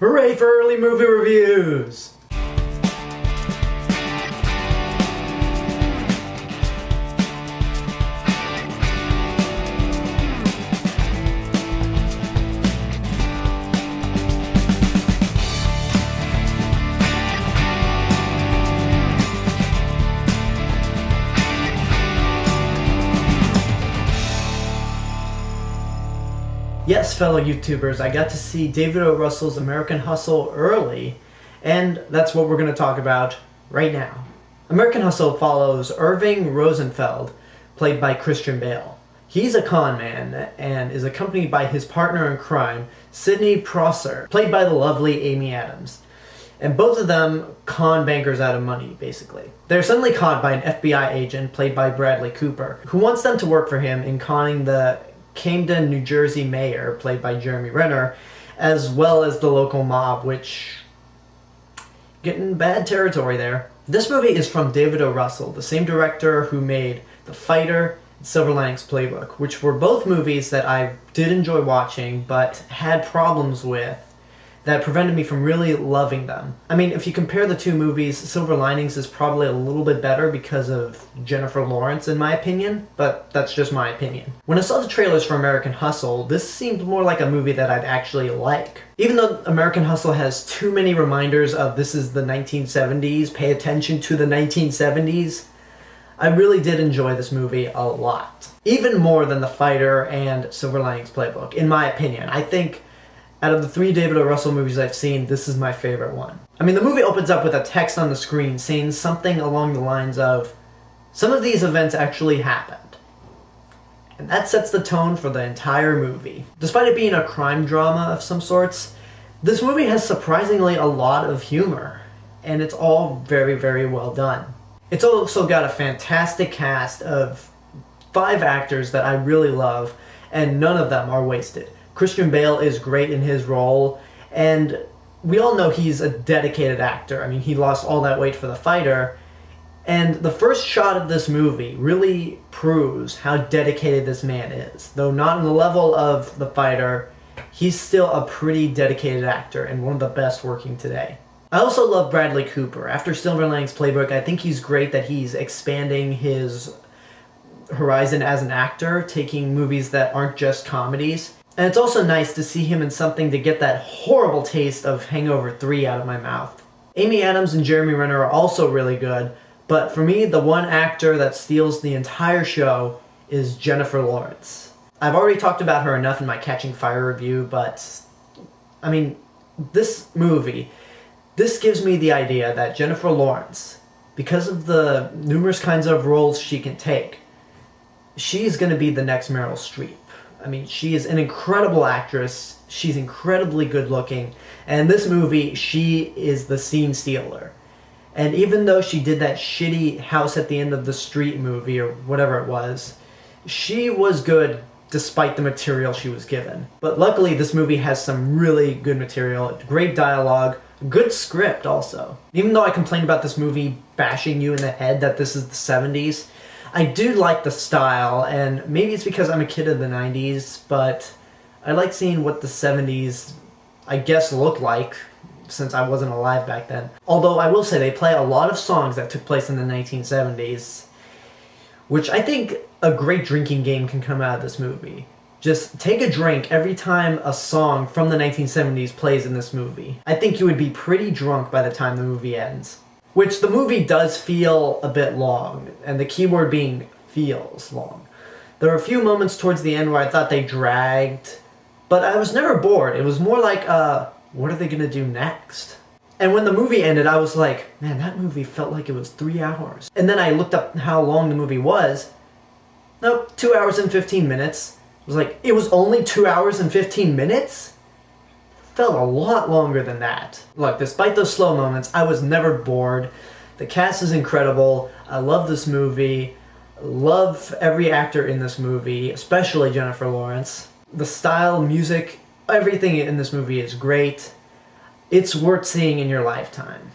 Hooray for early movie reviews! Yes, fellow YouTubers, I got to see David O. Russell's American Hustle early, and that's what we're going to talk about right now. American Hustle follows Irving Rosenfeld, played by Christian Bale. He's a con man, and is accompanied by his partner in crime, Sidney Prosser, played by the lovely Amy Adams. And both of them con bankers out of money, basically. They're suddenly caught by an FBI agent, played by Bradley Cooper, who wants them to work for him in conning the Camden, New Jersey mayor, played by Jeremy Renner, as well as the local mob, which... getting bad territory there. This movie is from David O. Russell, the same director who made The Fighter and Silver Linings Playbook, which were both movies that I did enjoy watching, but had problems with that prevented me from really loving them. I mean, if you compare the two movies, Silver Linings is probably a little bit better because of Jennifer Lawrence, in my opinion, but that's just my opinion. When I saw the trailers for American Hustle, this seemed more like a movie that I'd actually like. Even though American Hustle has too many reminders of this is the 1970s, pay attention to the 1970s, I really did enjoy this movie a lot. Even more than The Fighter and Silver Linings Playbook, in my opinion. I think out of the three David O. Russell movies I've seen, this is my favorite one. I mean, the movie opens up with a text on the screen saying something along the lines of, some of these events actually happened. And that sets the tone for the entire movie. Despite it being a crime drama of some sorts, this movie has surprisingly a lot of humor. And it's all very, very well done. It's also got a fantastic cast of 5 actors that I really love, and none of them are wasted. Christian Bale is great in his role, and we all know he's a dedicated actor. I mean, he lost all that weight for The Fighter, and the first shot of this movie really proves how dedicated this man is. Though not on the level of The Fighter, he's still a pretty dedicated actor and one of the best working today. I also love Bradley Cooper. After Silver Linings Playbook, I think he's great that he's expanding his horizon as an actor, taking movies that aren't just comedies. And it's also nice to see him in something to get that horrible taste of Hangover 3 out of my mouth. Amy Adams and Jeremy Renner are also really good, but for me, the one actor that steals the entire show is Jennifer Lawrence. I've already talked about her enough in my Catching Fire review, but, I mean, this movie, this gives me the idea that Jennifer Lawrence, because of the numerous kinds of roles she can take, she's going to be the next Meryl Streep. I mean, she is an incredible actress, she's incredibly good looking, and in this movie, she is the scene stealer. And even though she did that shitty House at the End of the Street movie, or whatever it was, she was good despite the material she was given. But luckily, this movie has some really good material, great dialogue, good script also. Even though I complained about this movie bashing you in the head that this is the 70s, I do like the style, and maybe it's because I'm a kid of the 90s, but I like seeing what the 70s, I guess, looked like, since I wasn't alive back then. Although I will say they play a lot of songs that took place in the 1970s, which I think a great drinking game can come out of this movie. Just take a drink every time a song from the 1970s plays in this movie. I think you would be pretty drunk by the time the movie ends. Which the movie does feel a bit long, and the keyword being feels long. There were a few moments towards the end where I thought they dragged, but I was never bored. It was more like, what are they gonna do next? And when the movie ended, I was like, man, that movie felt like it was 3 hours. And then I looked up how long the movie was. Nope, 2 hours and 15 minutes. I was like, it was only 2 hours and 15 minutes? Felt a lot longer than that. Look, despite those slow moments, I was never bored. The cast is incredible. I love this movie. Love every actor in this movie, especially Jennifer Lawrence. The style, music, everything in this movie is great. It's worth seeing in your lifetime.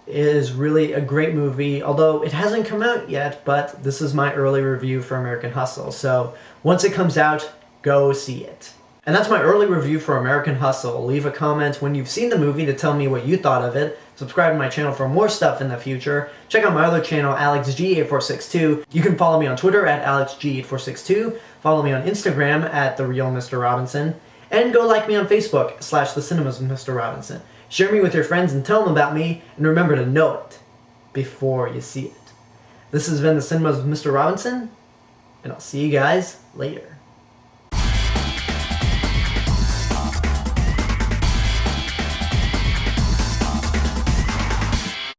It is really a great movie, although it hasn't come out yet, but this is my early review for American Hustle, so once it comes out, go see it. And that's my early review for American Hustle. Leave a comment when you've seen the movie to tell me what you thought of it. Subscribe to my channel for more stuff in the future. Check out my other channel, AlexG8462. You can follow me on Twitter at AlexG8462. Follow me on Instagram at TheRealMrRobinson. And go like me on Facebook, /TheCinemas of Mr. Robinson. Share me with your friends and tell them about me. And remember to know it before you see it. This has been The Cinemas of Mr. Robinson. And I'll see you guys later.